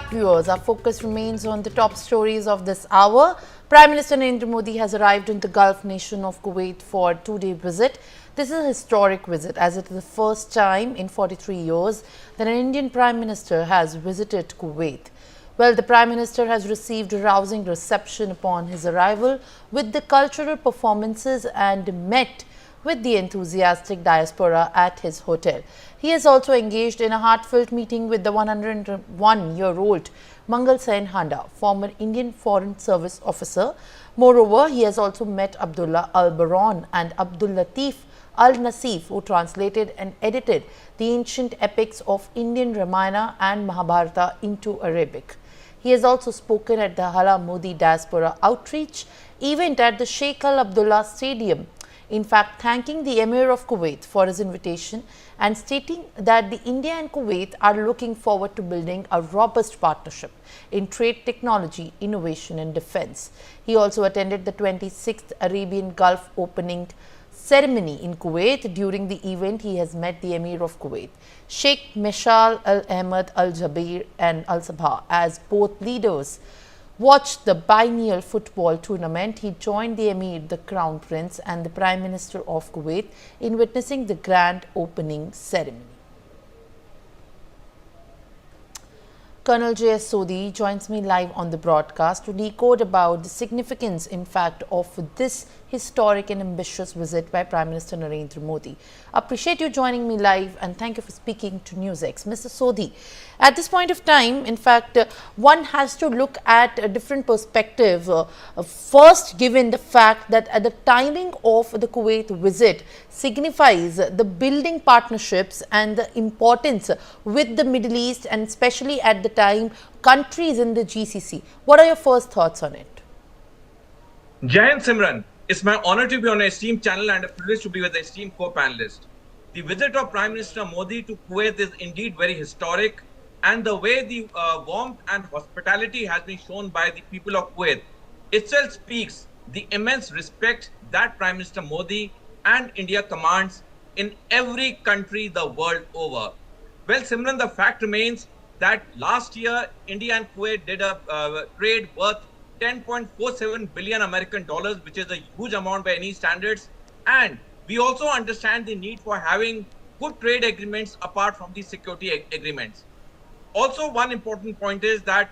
back, viewers. Our focus remains on the top stories of this hour. Prime Minister Narendra Modi has arrived in the Gulf nation of Kuwait for a two-day visit. This is a historic visit, as it is the first time in 43 years that an Indian Prime Minister has visited Kuwait. Well, the Prime Minister has received a rousing reception upon his arrival with the cultural performances and met with the enthusiastic diaspora at his hotel. He has also engaged in a heartfelt meeting with the 101-year-old Mangal Sen Handa, former Indian Foreign Service officer. Moreover, he has also met Abdullah Al-Baron and Abdul Latif Al-Nasif, who translated and edited the ancient epics of Indian Ramayana and Mahabharata into Arabic. He has also spoken at the Hala Modi Diaspora Outreach event at the Sheikh Al Abdullah Stadium, in fact thanking the Emir of Kuwait for his invitation and stating that the India and Kuwait are looking forward to building a robust partnership in trade, technology, innovation and defense. He also attended the 26th Arabian Gulf opening ceremony in Kuwait. During the event, he has met the Emir of Kuwait, Sheikh Meshal Al Ahmed Al Jaber and Al Sabah. As both leaders watched the biennial football tournament, he joined the Emir, the Crown Prince and the Prime Minister of Kuwait in witnessing the grand opening ceremony. Colonel J.S. Sodhi joins me live on the broadcast to decode about the significance, in fact, of this historic and ambitious visit by Prime Minister Narendra Modi. Appreciate you joining me live and thank you for speaking to NewsX. Mr. Sodhi, at this point of time, in fact, one has to look at a different perspective. First, given the fact that at the timing of the Kuwait visit signifies the building partnerships and the importance with the Middle East, and especially at the time countries in the GCC. What are your first thoughts on it? Jai Hind, Simran. It's my honor to be on an esteemed channel and a privilege to be with the esteemed co-panelist. The visit of Prime Minister Modi to Kuwait is indeed very historic, and the way the warmth and hospitality has been shown by the people of Kuwait itself speaks the immense respect that Prime Minister Modi and India commands in every country the world over. Well, Simran, the fact remains that last year India and Kuwait did a trade worth 10.47 billion American dollars, which is a huge amount by any standards. And we also understand the need for having good trade agreements apart from the security agreements. Also, one important point is that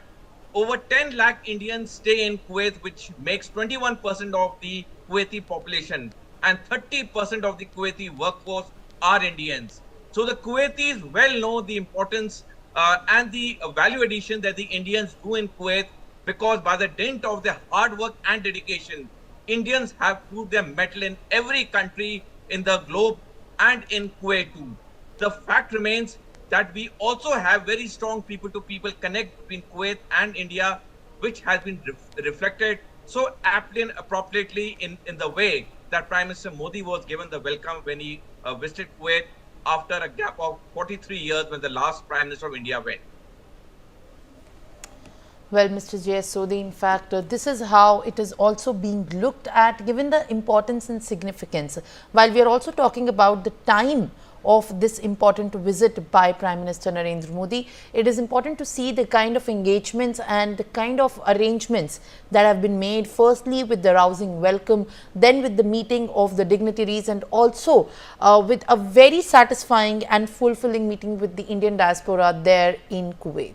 over 10 lakh Indians stay in Kuwait, which makes 21% of the Kuwaiti population, and 30% of the Kuwaiti workforce are Indians. So the Kuwaitis well know the importance and the value addition that the Indians do in Kuwait, because by the dint of their hard work and dedication, Indians have proved their mettle in every country in the globe and in Kuwait too. The fact remains that we also have very strong people-to-people connect between Kuwait and India, which has been reflected so aptly and appropriately in the way that Prime Minister Modi was given the welcome when he visited Kuwait after a gap of 43 years when the last Prime Minister of India went. Well, Mr. J.S. Sodhi, in fact, this is how it is also being looked at, given the importance and significance. While we are also talking about the time of this important visit by Prime Minister Narendra Modi, it is important to see the kind of engagements and the kind of arrangements that have been made, firstly with the rousing welcome, then with the meeting of the dignitaries, and also with a very satisfying and fulfilling meeting with the Indian diaspora there in Kuwait.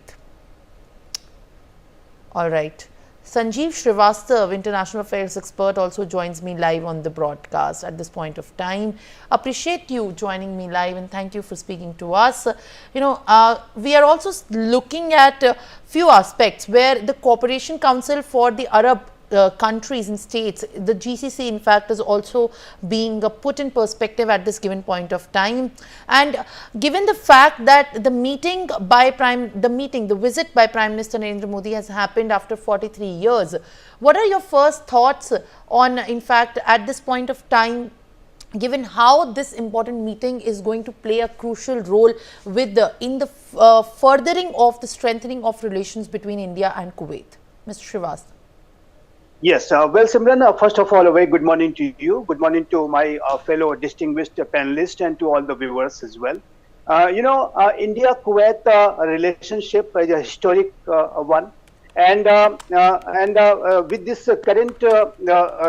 All right. Sanjeev Srivastav, international affairs expert, also joins me live on the broadcast at this point of time. Appreciate you joining me live and thank you for speaking to us. We are also looking at a few aspects where the Cooperation Council for the Arab countries and states, the GCC, in fact, is also being put in perspective at this given point of time. And given the fact that the visit by Prime Minister Narendra Modi has happened after 43 years, what are your first thoughts on, in fact, at this point of time, given how this important meeting is going to play a crucial role with in the furthering of the strengthening of relations between India and Kuwait? Mr. Srivastav. Yes, well, Simran, first of all, a very good morning to you. Good morning to my fellow distinguished panelists and to all the viewers as well. India-Kuwait relationship is a historic one, and with this current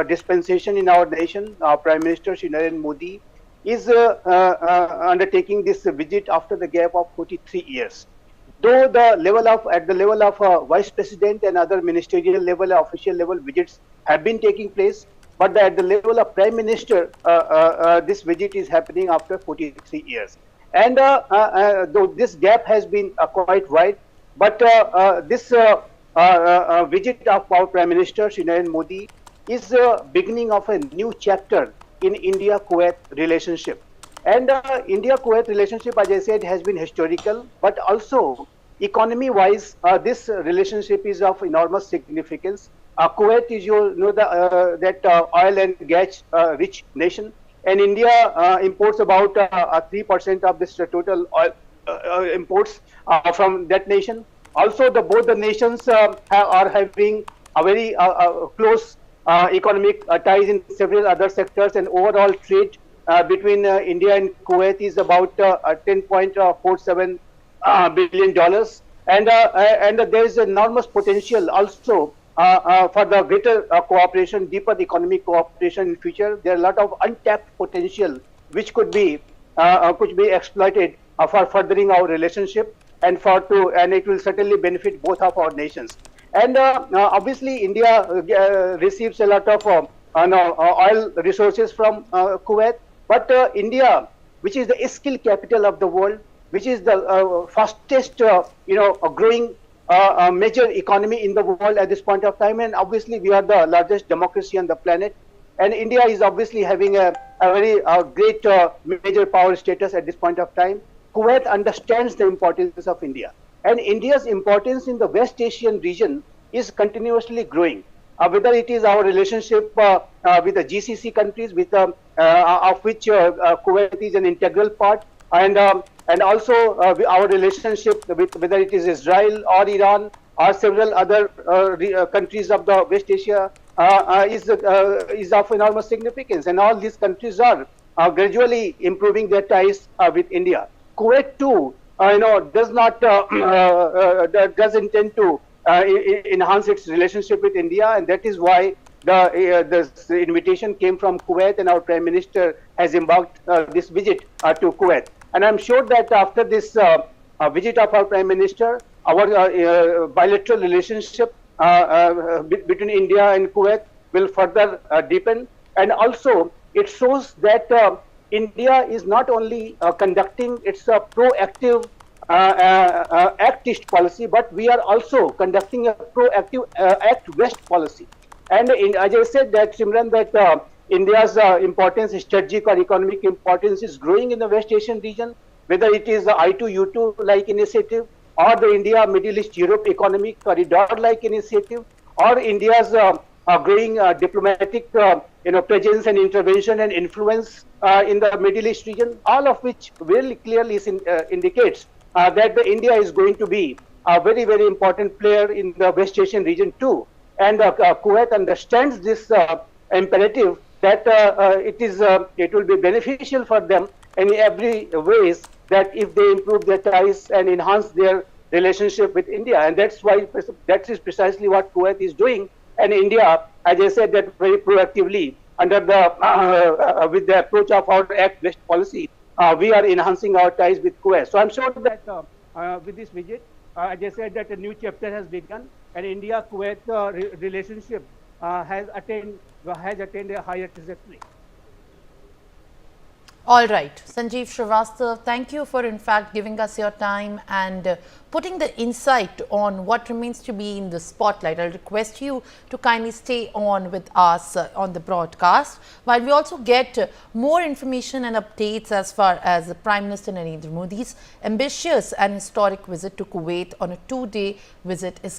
dispensation in our nation, our Prime Minister Shri Narendra Modi is undertaking this visit after the gap of 43 years. Though at the level of vice president and other ministerial level, official level visits have been taking place, but at the level of prime minister, this visit is happening after 43 years. And though this gap has been quite wide, but this visit of our prime minister Shri Narendra Modi is the beginning of a new chapter in India-Kuwait relationship. And India-Kuwait relationship, as I said, has been historical, but also economy-wise, this relationship is of enormous significance. Kuwait is, that oil and gas rich nation, and India imports about 3% of this total oil imports from that nation. Also, both the nations are having a very close economic ties in several other sectors, and overall trade between India and Kuwait is about $10.47 billion, and there is enormous potential also for the greater cooperation, deeper economic cooperation in future. There are a lot of untapped potential which could be exploited for furthering our relationship, and it will certainly benefit both of our nations. And obviously, India receives a lot of oil resources from Kuwait, but India, which is the skill capital of the world, which is the fastest, growing major economy in the world at this point of time, and obviously we are the largest democracy on the planet, and India is obviously having a very great major power status at this point of time. Kuwait understands the importance of India, and India's importance in the West Asian region is continuously growing. Whether it is our relationship with the GCC countries, of which Kuwait is an integral part, and also our relationship with whether it is Israel or Iran or several other countries of the West Asia is of enormous significance, and all these countries are gradually improving their ties with India. Kuwait too, does intend to enhance its relationship with India, and that is why the invitation came from Kuwait, and our Prime Minister has embarked this visit to Kuwait. And I'm sure that after this visit of our Prime Minister, our bilateral relationship between India and Kuwait will further deepen, and also it shows that India is not only conducting its proactive Act-East policy, but we are also conducting a proactive Act-West policy. And as I said, that Simran, that India's importance, strategic or economic importance, is growing in the West Asian region, whether it is the I2U2 like initiative, or the India Middle East Europe economic corridor like initiative, or India's growing diplomatic presence and intervention and influence in the Middle East region, all of which very clearly indicates that India is going to be a very, very important player in the West Asian region too. And Kuwait understands this imperative that it will be beneficial for them in every ways, that if they improve their ties and enhance their relationship with India. And that is precisely what Kuwait is doing. And India, as I said, that very proactively under with the approach of our Act-West policy, we are enhancing our ties with Kuwait. So I'm sure that with this visit, as I said, that a new chapter has begun, and India-Kuwait relationship has attained a higher trajectory. All right, Sanjeev Srivastava, thank you for in fact giving us your time and putting the insight on what remains to be in the spotlight. I'll request you to kindly stay on with us on the broadcast, while we also get more information and updates as far as Prime Minister Narendra Modi's ambitious and historic visit to Kuwait on a 2-day visit is